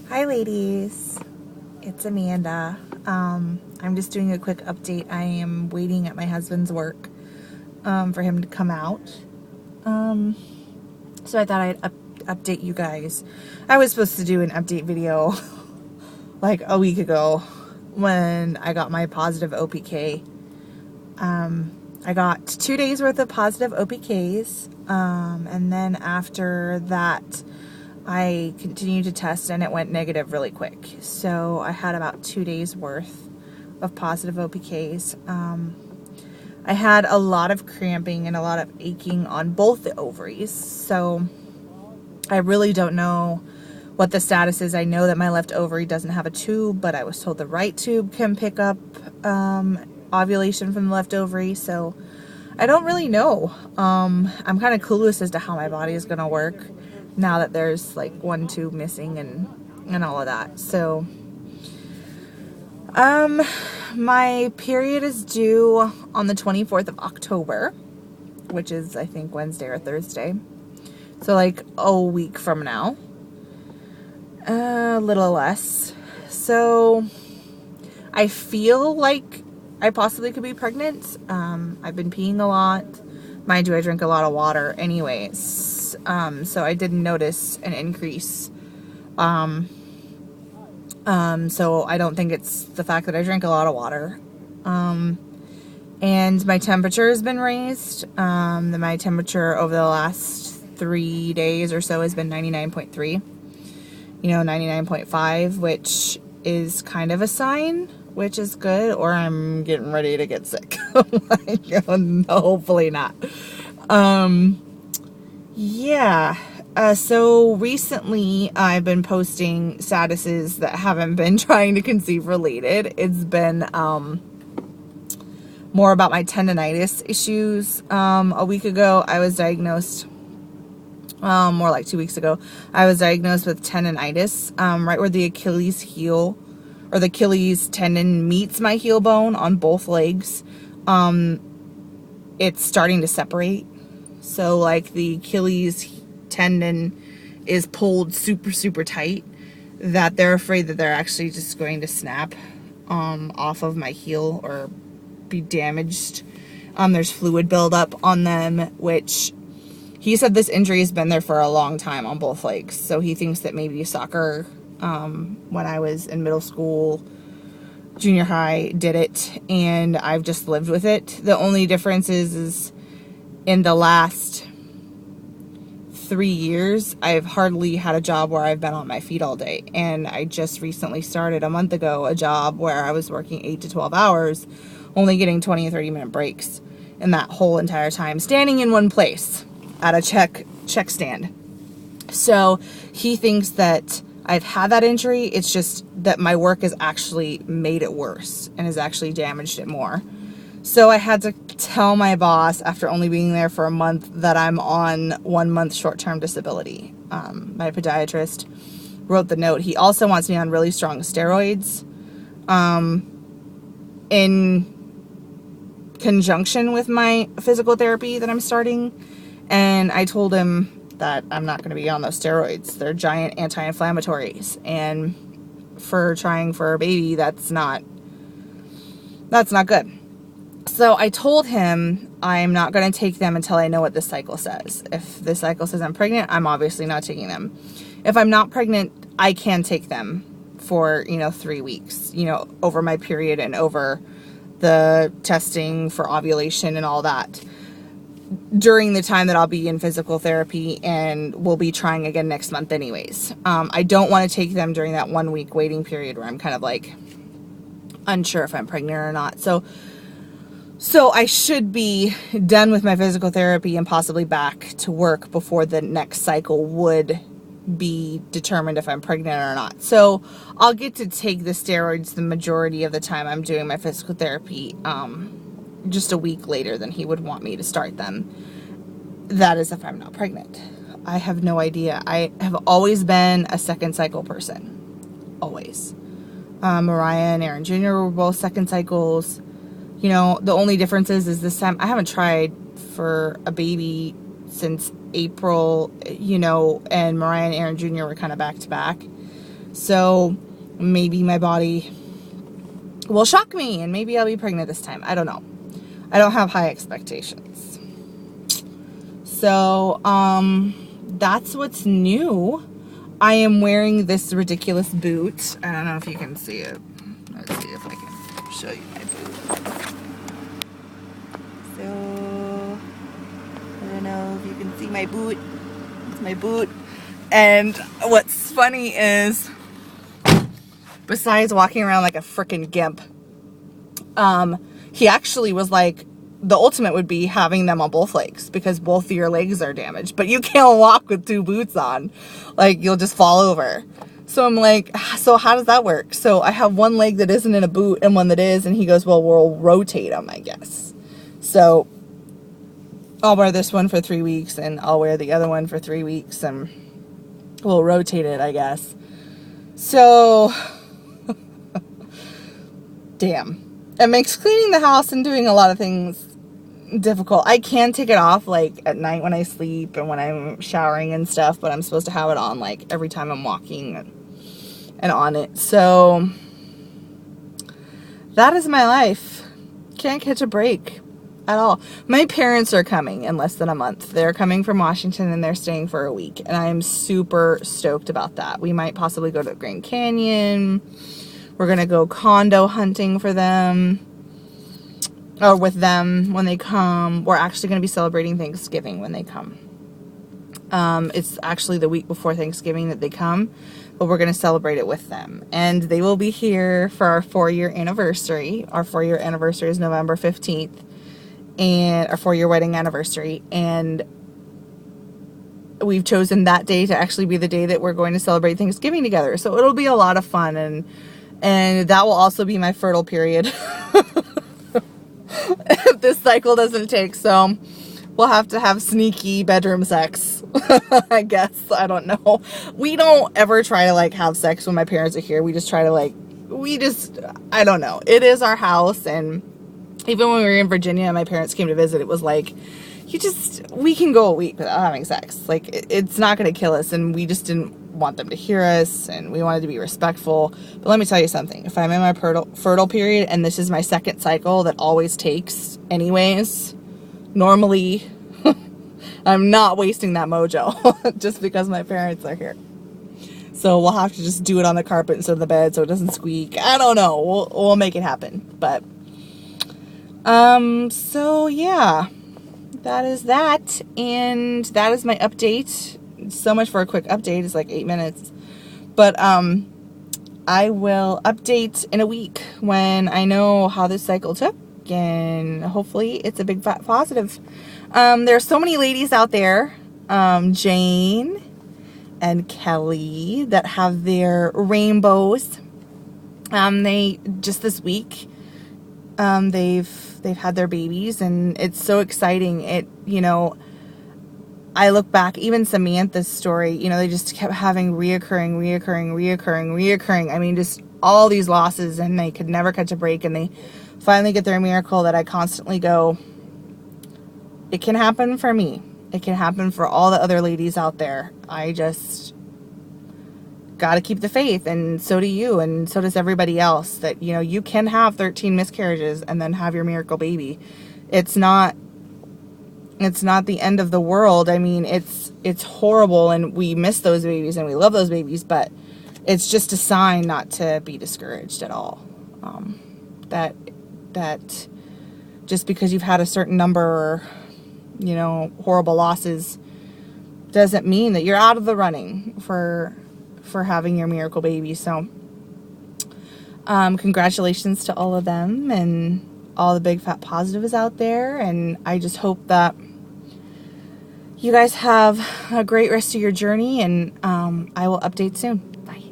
Hi ladies, it's Amanda. I'm just doing a quick update. I am waiting at my husband's work for him to come out. So I thought I'd update you guys. I was supposed to do an update video like a week ago when I got my positive OPK. I got 2 days worth of positive OPKs, and then after that I continued to test and it went negative really quick. So I had about 2 days worth of positive OPKs. I had a lot of cramping and a lot of aching on both the ovaries. So I really don't know what the status is. I know that my left ovary doesn't have a tube, but I was told the right tube can pick up ovulation from the left ovary. So I don't really know. I'm kind of clueless as to how my body is going to work now that there's like one tube missing and all of that. So my period is due on the 24th of October, which is I think Wednesday or Thursday. So like a week from now, a little less. So I feel like I possibly could be pregnant. I've been peeing a lot. Mind you, I drink a lot of water anyways. So I didn't notice an increase. So I don't think it's the fact that I drink a lot of water. And my temperature has been raised. My temperature over the last 3 days or so has been 99.3. 99.5, which is kind of a sign, which is good, or I'm getting ready to get sick. Hopefully not. Yeah. So recently I've been posting statuses that haven't been trying to conceive related. It's been more about my tendonitis issues. A week ago I was diagnosed, more like 2 weeks ago, I was diagnosed with tendonitis, right where the Achilles heel or the Achilles tendon meets my heel bone on both legs. It's starting to separate. So like the Achilles tendon is pulled super, super tight that they're afraid that they're actually just going to snap off of my heel or be damaged. There's fluid buildup on them, which he said this injury has been there for a long time on both legs. So he thinks that maybe soccer, when I was in middle school, junior high, did it, and I've just lived with it. The only difference is in the last 3 years, I've hardly had a job where I've been on my feet all day. And I just recently started a month ago a job where I was working 8 to 12 hours, only getting 20 and 30 minute breaks. And that whole entire time standing in one place at a check stand. So he thinks that I've had that injury. It's just that my work has actually made it worse and has actually damaged it more. So I had to tell my boss after only being there for a month that I'm on 1 month short-term disability. My podiatrist wrote the note. He also wants me on really strong steroids in conjunction with my physical therapy that I'm starting. And I told him that I'm not going to be on those steroids. They're giant anti-inflammatories. And for trying for a baby, that's not good. So I told him I'm not going to take them until I know what this cycle says. If the cycle says I'm pregnant, I'm obviously not taking them. If I'm not pregnant, I can take them for, 3 weeks, over my period and over the testing for ovulation and all that during the time that I'll be in physical therapy, and we'll be trying again next month anyways. I don't want to take them during that 1 week waiting period where I'm kind of like unsure if I'm pregnant or not. So I should be done with my physical therapy and possibly back to work before the next cycle would be determined if I'm pregnant or not. So I'll get to take the steroids the majority of the time I'm doing my physical therapy, just a week later than he would want me to start them. That is if I'm not pregnant. I have no idea. I have always been a second cycle person. Always. Mariah and Aaron Jr. were both second cycles. The only difference is this time I haven't tried for a baby since April, and Mariah and Aaron Jr. were kind of back to back. So maybe my body will shock me and maybe I'll be pregnant this time. I don't know. I don't have high expectations. So, that's what's new. I am wearing this ridiculous boot. I don't know if you can see it. Let's see if I can show you my boot. So, I don't know if you can see my boot. It's my boot. And what's funny is, besides walking around like a freaking gimp, he actually was like, the ultimate would be having them on both legs because both of your legs are damaged, but you can't walk with 2 boots on. Like, you'll just fall over. So I'm like, so how does that work? So I have one leg that isn't in a boot and one that is, and he goes, well, we'll rotate them, I guess. So I'll wear this one for 3 weeks and I'll wear the other one for 3 weeks and we'll rotate it, I guess. So, damn. It makes cleaning the house and doing a lot of things difficult. I can take it off like at night when I sleep and when I'm showering and stuff, but I'm supposed to have it on like every time I'm walking and on it. So that is my life. Can't catch a break at all. My parents are coming in less than a month. They're coming from Washington and they're staying for a week, and I am super stoked about that. We might possibly go to the Grand Canyon. We're going to go condo hunting for them, or with them when they come. We're actually going to be celebrating Thanksgiving when they come. It's actually the week before Thanksgiving that they come, but we're going to celebrate it with them. And they will be here for our 4-year anniversary. Our 4-year anniversary is November 15th, and our 4-year wedding anniversary. And we've chosen that day to actually be the day that we're going to celebrate Thanksgiving together. So it'll be a lot of fun, and that will also be my fertile period if this cycle doesn't take. So we'll have to have sneaky bedroom sex, I guess. I don't know. We don't ever try to like have sex when my parents are here. We just try to I don't know. It is our house. And even when we were in Virginia and my parents came to visit, it was like, we can go a week without having sex. Like, it's not going to kill us. And we just didn't want them to hear us, and we wanted to be respectful. But let me tell you something. If I'm in my fertile period and this is my second cycle that always takes anyways, normally I'm not wasting that mojo just because my parents are here. So we'll have to just do it on the carpet instead of the bed so it doesn't squeak. I don't know. We'll make it happen. But so yeah, that is that, and that is my update. So much for a quick update. It's like 8 minutes, but I will update in a week when I know how this cycle took, and hopefully it's a big fat positive. There's so many ladies out there, Jane and Kelly, that have their rainbows. They just this week, they've had their babies, and it's so exciting. I look back, even Samantha's story, they just kept having reoccurring. I mean, just all these losses, and they could never catch a break, and they finally get their miracle that I constantly go, it can happen for me. It can happen for all the other ladies out there. I just got to keep the faith, and so do you, and so does everybody else, that, you can have 13 miscarriages and then have your miracle baby. It's not the end of the world. I mean, it's horrible, and we miss those babies and we love those babies, but it's just a sign not to be discouraged at all. That just because you've had a certain number, horrible losses, doesn't mean that you're out of the running for having your miracle baby. So, congratulations to all of them and all the big fat positives out there. And I just hope that you guys have a great rest of your journey, and I will update soon. Bye.